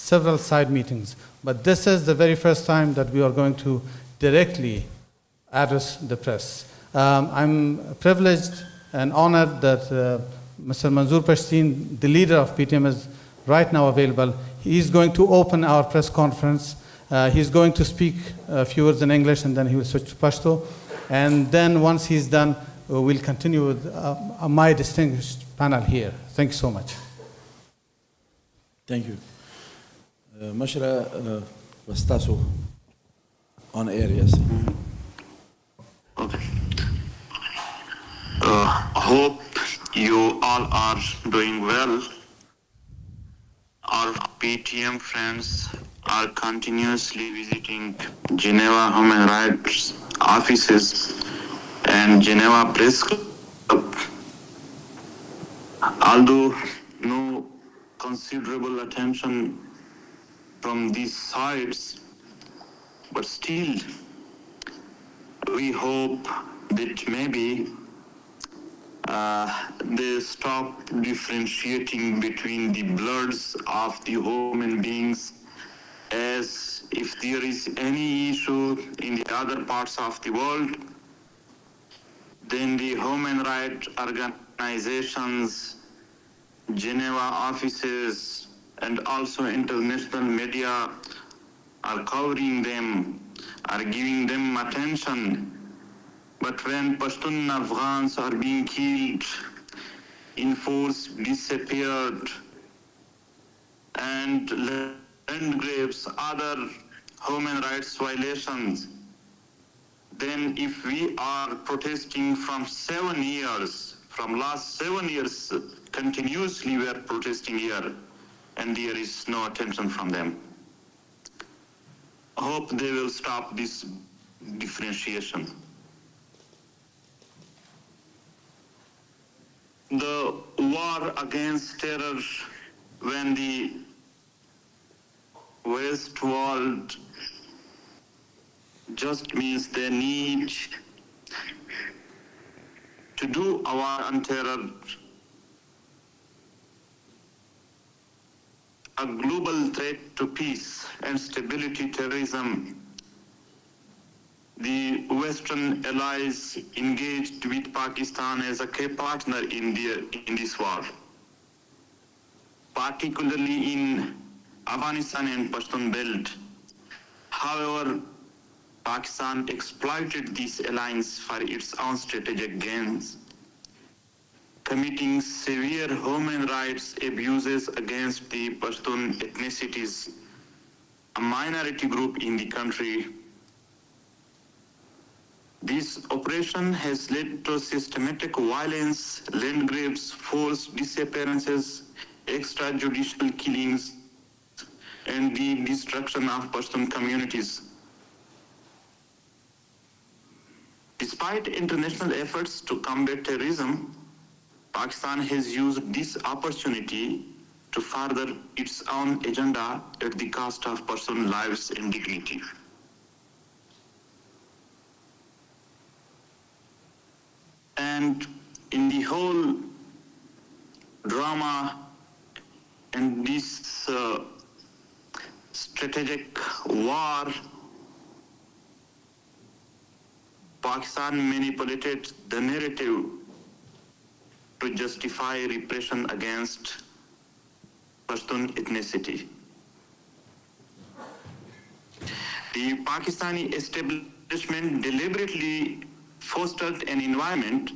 several side meetings. But this is the very first time that we are going to directly address the press. I'm privileged and honored that Mr. Manzoor Pashtun, the leader of PTM, is right now available. He's going to open our press conference. He's going to speak a few words in English, and then he will switch to Pashto. And then once he's done, we'll continue with my distinguished panel here. Thank you so much. Thank you. Mashra Vastaso on areas. Okay. Hope you all are doing well. Our PTM friends are continuously visiting Geneva Human Rights offices and Geneva Press Club. Although no considerable attention from these sides, but still we hope that maybe they stop differentiating between the bloods of the human beings, as if there is any issue in the other parts of the world, then the human rights organizations, Geneva offices, and also international media are covering them, are giving them attention. But when Pashtun Afghans are being killed, enforced, disappeared, and land grabs, other human rights violations, then if we are protesting from 7 years, from last 7 years, continuously we are protesting here, and there is no attention from them. I hope they will stop this differentiation. The war against terror, when the West world just means they need to do a war on terror, a global threat to peace and stability, terrorism. The Western allies engaged with Pakistan as a key partner in this war, particularly in Afghanistan and Pashtun Belt. However, Pakistan exploited this alliance for its own strategic gains, committing severe human rights abuses against the Pashtun ethnicities, a minority group in the country. This operation has led to systematic violence, land grabs, forced disappearances, extrajudicial killings, and the destruction of Pashtun communities. Despite international efforts to combat terrorism, Pakistan has used this opportunity to further its own agenda at the cost of Pashtun lives and dignity. And in the whole drama and this strategic war, Pakistan manipulated the narrative to justify repression against Pashtun ethnicity. The Pakistani establishment deliberately fostered an environment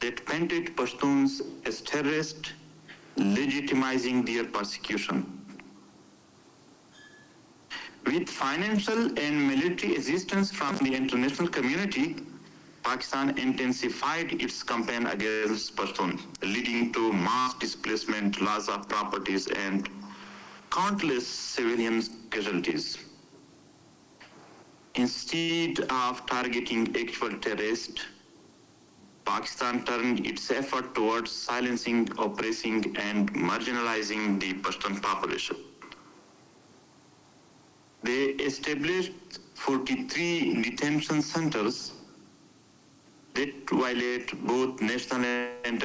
that painted Pashtuns as terrorists, legitimizing their persecution. With financial and military assistance from the international community, Pakistan intensified its campaign against Pashtun, leading to mass displacement, loss of properties, and countless civilian casualties. Instead of targeting actual terrorists, Pakistan turned its effort towards silencing, oppressing, and marginalizing the Pashtun population. They established 43 detention centers that violate both national and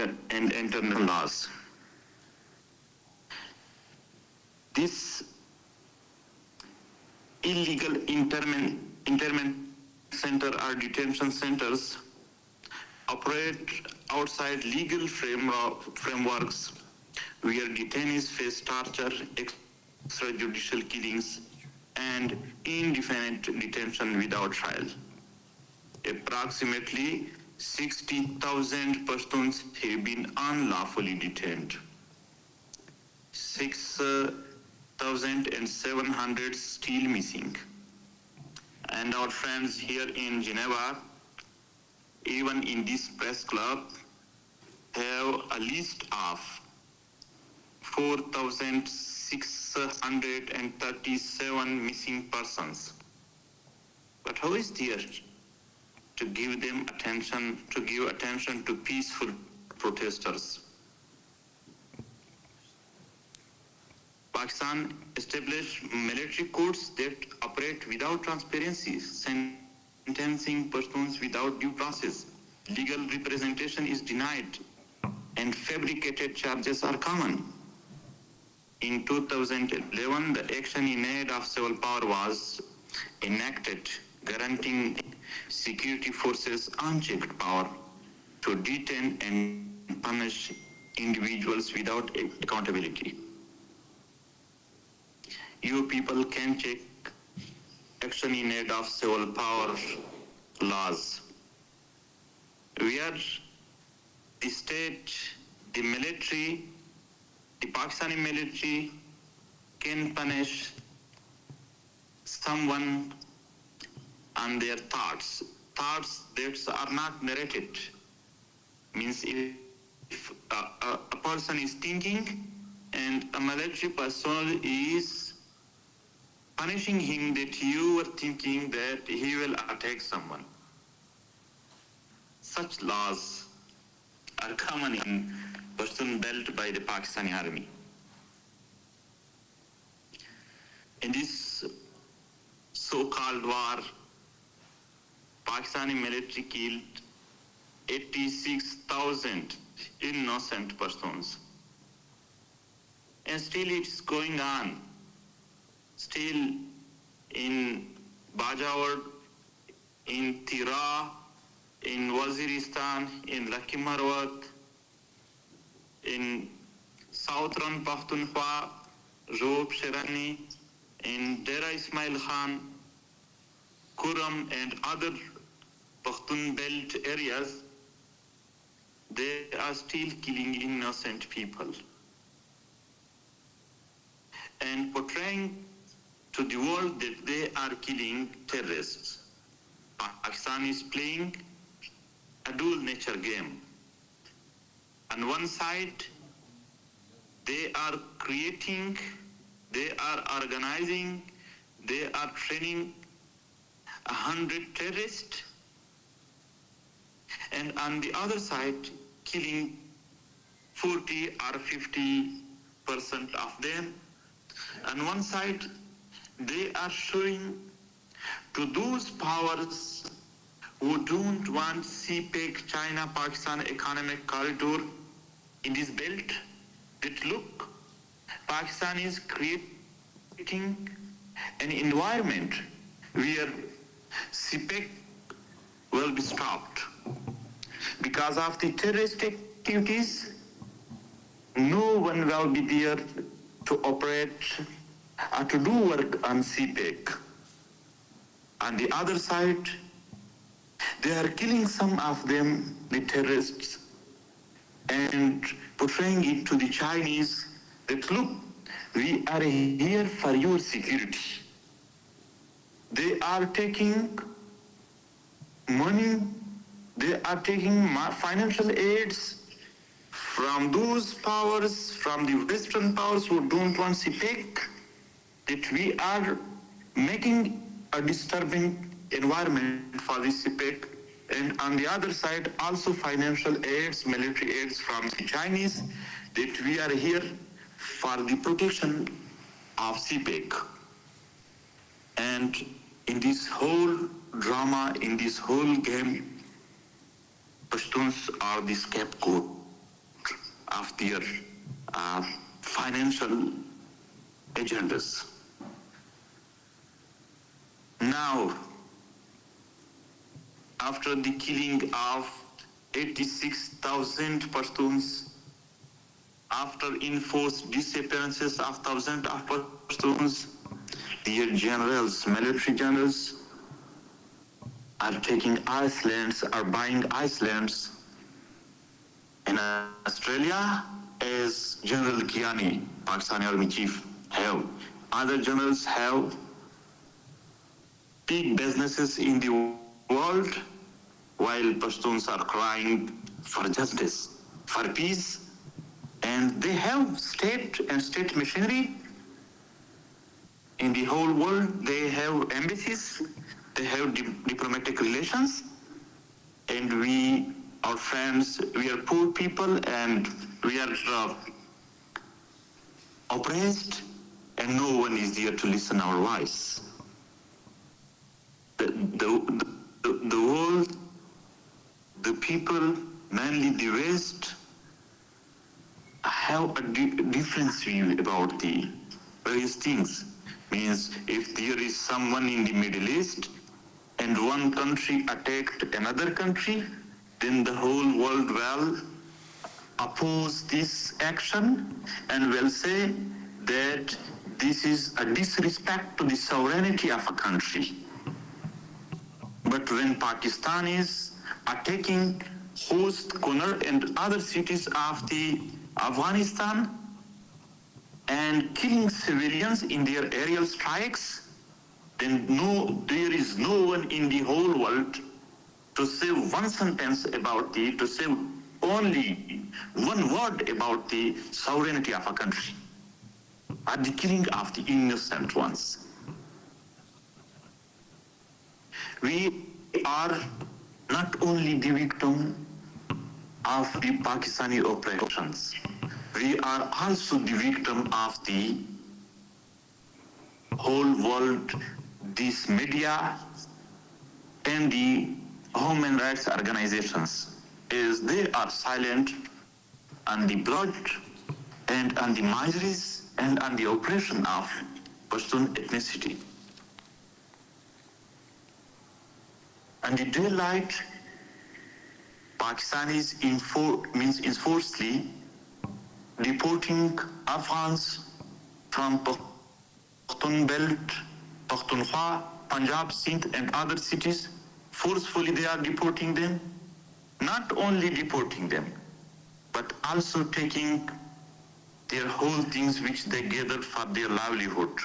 international laws. This illegal internment center or detention centers operate outside legal frameworks where detainees face torture, extrajudicial killings, and indefinite detention without trial. Approximately 60,000 Pashtuns have been unlawfully detained. 6,700 still missing. And our friends here in Geneva, even in this press club, have a list of 4,637 missing persons. But how is there to give them attention, to give attention to peaceful protesters? Pakistan established military courts that operate without transparency, sentencing Pashtuns without due process. Legal representation is denied, and fabricated charges are common. In 2011, the Action in Aid of Civil Power was enacted, guaranteeing security forces unchecked power to detain and punish individuals without accountability. You people can check Action in Aid of Civil Power laws, where the state, the military, the Pakistani military can punish someone on their thoughts that are not narrated. Means if a person is thinking and a military personnel is punishing him, that you were thinking that he will attack someone. Such laws are common in Pashtun Belt by the Pakistani army. In this so-called war, Pakistani military killed 86,000 innocent Pashtuns. And still it's going on. Still in Bajawad, in Tira, in Waziristan, in Lakhi Marwat, in Southern Pakhtunkhwa, Rob Sherani, in Dera Ismail Khan, Kuram and other Pashtun Belt areas, they are still killing innocent people and portraying to the world that they are killing terrorists. Pakistan is playing a dual nature game. On one side, they are creating, they are organizing, they are training 100 terrorists, and on the other side, killing 40 or 50% of them. On one side, they are showing to those powers who don't want CPEC, China-Pakistan economic corridor in this belt, that look, Pakistan is creating an environment where CPEC will be stopped. Because of the terrorist activities, no one will be there to operate or to do work on CPEC. On the other side, they are killing some of them, the terrorists, and portraying it to the Chinese that, look, we are here for your security. They are taking money, they are taking financial aids from those powers, from the Western powers who don't want CPEC, that we are making a disturbing environment for the CPEC, and on the other side also financial aids, military aids from the Chinese, that we are here for the protection of CPEC. And in this whole drama, in this whole game, Pashtuns are the scapegoat of their financial agendas. Now, after the killing of 86,000 Pashtuns, after enforced disappearances of thousands of Pashtuns, their generals, military generals, are taking islands, are buying islands in Australia, as General Kiani, Pakistani Army Chief, have. Other generals have big businesses in the world, while Pashtuns are crying for justice, for peace, and they have state and state machinery in the whole world. They have embassies, they have diplomatic relations, and we, our friends, we are poor people and we are oppressed, and no one is there to listen our voice. The world, the people, mainly the West, have a different view about the various things. Means if there is someone in the Middle East and one country attacked another country, then the whole world will oppose this action and will say that this is a disrespect to the sovereignty of a country. But when Pakistan is attacking Host, Kunar and other cities of the Afghanistan and killing civilians in their aerial strikes, then there is no one in the whole world to say one sentence about to say only one word about the sovereignty of a country or the killing of the innocent ones. We are not only the victim of the Pakistani operations, we are also the victim of the whole world, this media and the human rights organizations, as they are silent on the blood and on the miseries and on the oppression of Pashtun ethnicity. And the daylight, Pakistanis enforcedly deporting Afghans from Pashtun Belt, Pakhtunkhwa, Punjab, Sindh and other cities. Forcefully they are deporting them. Not only deporting them, but also taking their whole things which they gathered for their livelihood.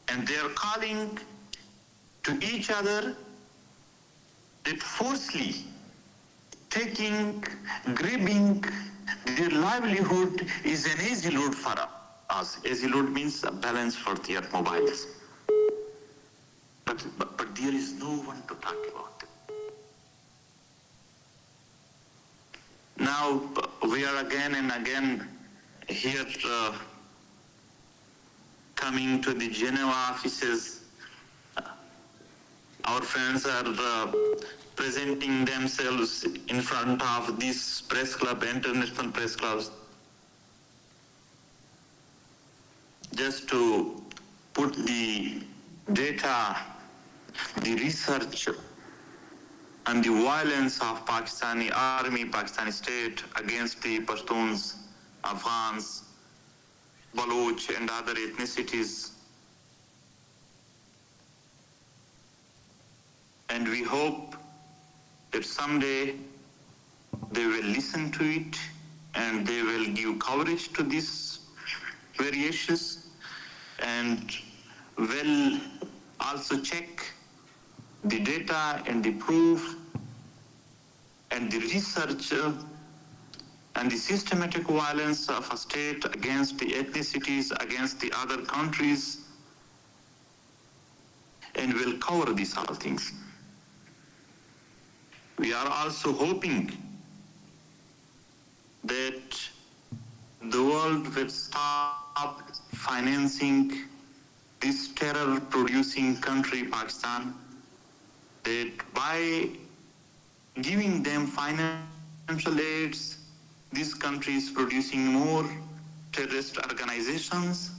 And they are calling to each other that forcefully grabbing their livelihood is an easy load for us. Easy load means a balance for their mobiles. But there is no one to talk about them. Now we are again and again here coming to the Geneva offices. Our friends are presenting themselves in front of this press club, international press clubs, just to put the data, the research and the violence of Pakistani army, Pakistani state against the Pashtuns, Afghans, Baloch and other ethnicities. And we hope that someday they will listen to it and they will give coverage to these very issues and will also check the data and the proof and the research and the systematic violence of a state against the ethnicities, against the other countries, and will cover these other things. We are also hoping that the world will stop financing this terror-producing country, Pakistan, that by giving them financial aids, this country is producing more terrorist organizations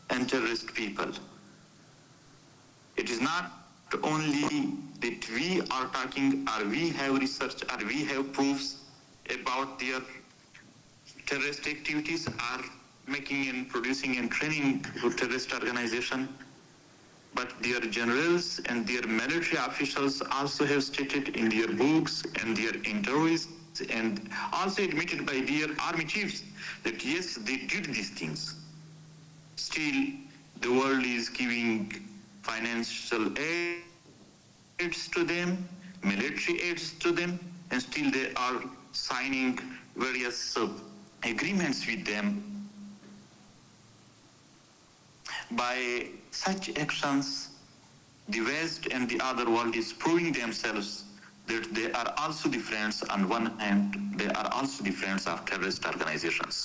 and terrorist people. It is not only that we are talking or we have research or we have proofs about their terrorist activities or making and producing and training to terrorist organization, but their generals and their military officials also have stated in their books and their interviews and also admitted by their army chiefs that yes, they did these things. Still, the world is giving financial aids to them, military aids to them, and still they are signing various agreements with them. By such actions, the West and the other world is proving themselves that they are also the friends. On one hand, they are also the friends of terrorist organizations.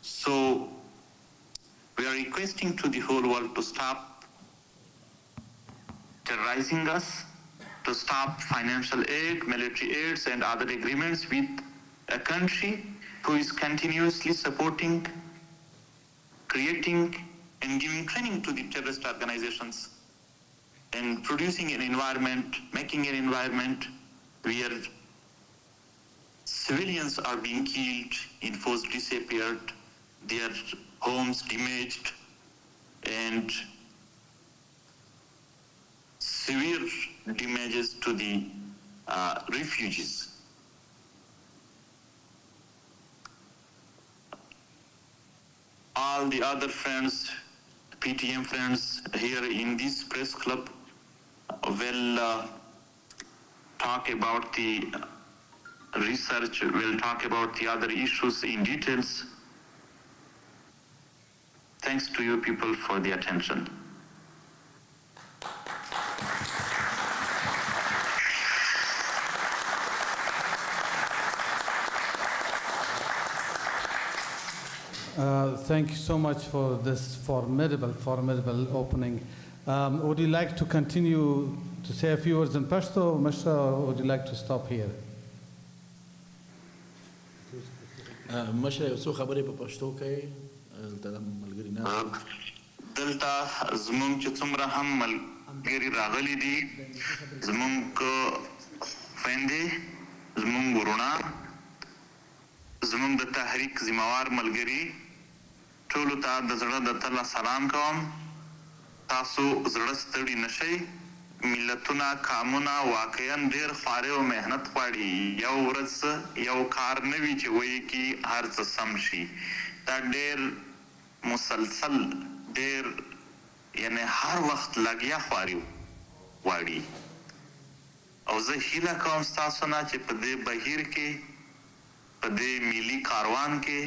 So we are requesting to the whole world to stop terrorizing us, to stop financial aid, military aids, and other agreements with a country who is continuously supporting, creating, and giving training to the terrorist organizations, and producing an environment, making an environment where civilians are being killed, enforced disappeared, their homes damaged, and severe damages to the refugees. All the other friends, PTM friends here in this press club will talk about the research, will talk about the other issues in details. Thanks to you people for the attention. Thank you so much for this formidable opening. Would you like to continue to say a few words in Pashto, Mashra, or would you like to stop here? مشره یو څو خبرې په پښتو کوي دلته ملګری نه دلته زمونږ چې څومره هم ملګري راغلي دي زمونږ خویندې زمونږ وروڼه زمونږ د تحریک ذمہوار ملګري ټولو ته د زړه د تله سلام کوم. تاسو زړه ستړي نشئ. ملتونه قامونه واقعا ډېر خواري او محنت غواړي. یو ورځ یو کار نه وي چې وایي کې هر څه سم شي. دا ډېر مسلسل ډېر یعنی هر وخت لګیا خواري غواړي. او زه هیله کوم ستاسو نه چې په دې بهیر کې په دې ملي کاروان کې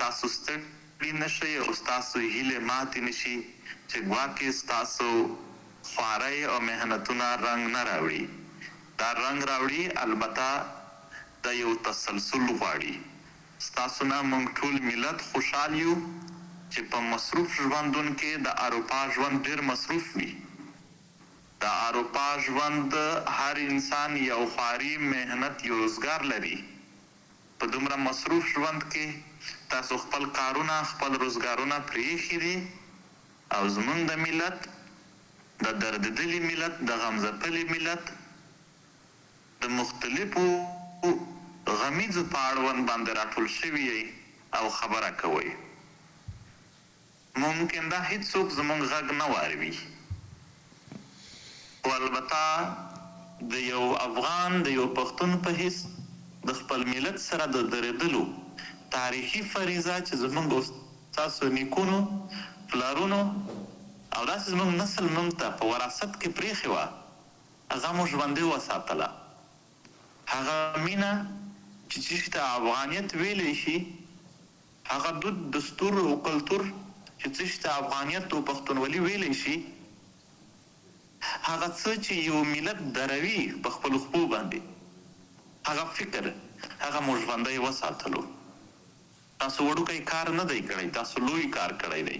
تاسو ستړي نشئ او ستاسو هیلې ماتې نشي چې ګواکې ستاسو خوارۍ او محنتونه رنګ نه راوړي. دا رنګ راوړي البته د یو تسلسل غواړي. ستاسو نه موږ ټول ملت خوشحال یو چې په مصروف ژوندون کې د اروپا ژوند ډېر مصروف وي. د اروپا ژوند هر انسان یو خواري محنت یو روزګار لري. په دومره مصروف ژوند کې تاسو خپل کارونه خپل روزګارونه پرېښي دي او زموږ د ملت د درددلي ملت د غمځپلي ملت د مختلفو غمیزو په اړوند باندې راټول شوي او خبره کوئ. ممکن دا هیڅوک زموږ غږ نه واروي خو البته د یو افغان د یو پښتون په حیث د خپل ملت سره د درېدلو تاریخي فریضه چې زموږ او ستاسو نیکونو پلارونو او داسې زموږ نسل موږ ته په وراثت کې پرېښې وه هغه مو ژوندۍ وساتله. هغه مینه چې څه ته افغانیت ویلی شي هغه دود دستور او کلتور چې څه ته افغانیت او پښتونولي ویلی شي هغه څه چې یو ملت دروي په خپلو خپو باندې هغه فکر هغه مو ژوندی وساتلو. تاسو وړوکی کار نه دی کړی تاسو لوی کار کړی دی.